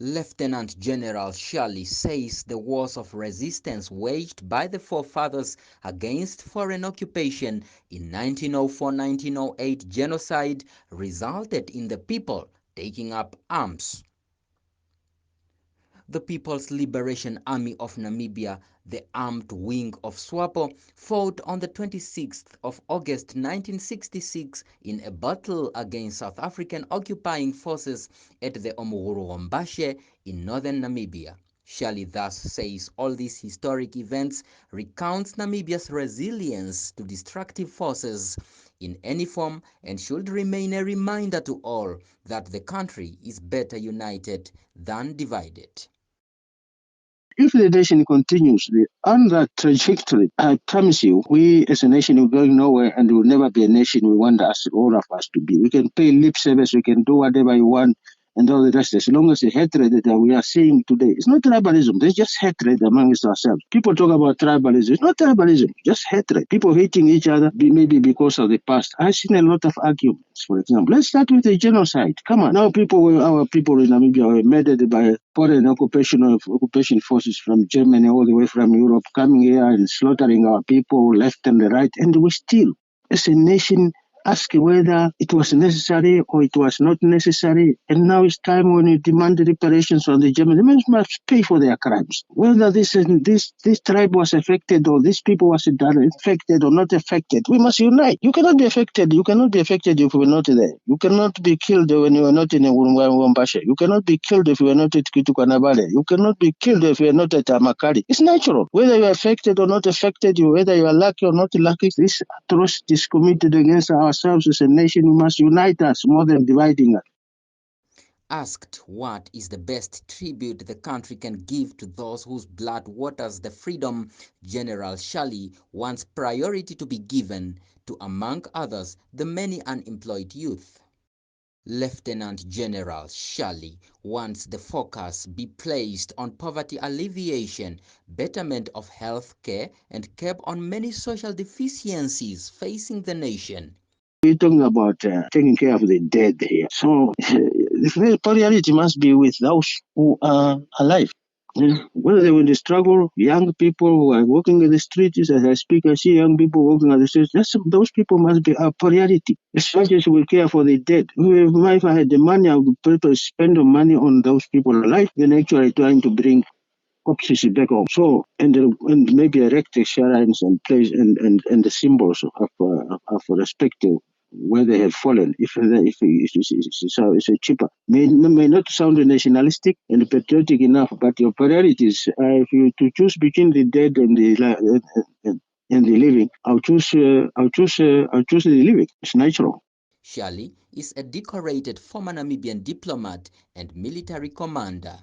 Lieutenant General Shali says the wars of resistance waged by the forefathers against foreign occupation in 1904-1908 genocide resulted in the people taking up arms. The People's Liberation Army of Namibia, the armed wing of SWAPO, fought on the 26th of August 1966 in a battle against South African occupying forces at the Omurugombashe in northern Namibia. Shali thus says all these historic events recounts Namibia's resilience to destructive forces in any form and should remain a reminder to all that the country is better united than divided. If the nation continues on that trajectory, I promise you, we as a nation are going nowhere and will never be a nation we want us, all of us to be. We can pay lip service, we can do whatever you want, and all the rest. As long as the hatred that we are seeing today, it's not tribalism, there's just hatred amongst ourselves. People talk about tribalism, it's not tribalism, just hatred. People hating each other, maybe because of the past. I've seen a lot of arguments, for example. Let's start with the genocide. Come on, now our people in Namibia were murdered by foreign occupation forces from Germany all the way from Europe coming here and slaughtering our people left and right, and we still, as a nation, ask whether it was necessary or it was not necessary. And now it's time when you demand reparations from the Germans. The Germans must pay for their crimes. Whether this tribe was affected or these people was affected or not affected, we must unite. You cannot be affected. You cannot be affected if you were not there. You cannot be killed when you were not in Wombashe. You cannot be killed if you were not at Kitukanabale. You cannot be killed if you are not at Amakari. It's natural. Whether you are affected or not affected, whether you are lucky or not lucky, this atrocities committed against ourselves as a nation, we must unite us more than dividing us. Asked what is the best tribute the country can give to those whose blood waters the freedom, General Shali wants priority to be given to, among others, the many unemployed youth. Lieutenant General Shali wants the focus be placed on poverty alleviation, betterment of health care, and cap on many social deficiencies facing the nation. We're talking about taking care of the dead here. So the priority must be with those who are alive. Whether they were in the struggle, young people who are walking in the streets, as I speak, I see young people walking on the streets. Those people must be our priority. As much as we care for the dead, if I had the money, I would prefer to spend the money on those people alive than actually trying to bring corpses back home. So, and maybe erect the shrines and place and the symbols of respect to where they have fallen. If it's cheaper, may not sound nationalistic and patriotic enough, but your priorities, if you to choose between the dead and the living, I'll choose the living. It's natural. Shali is a decorated former Namibian diplomat and military commander.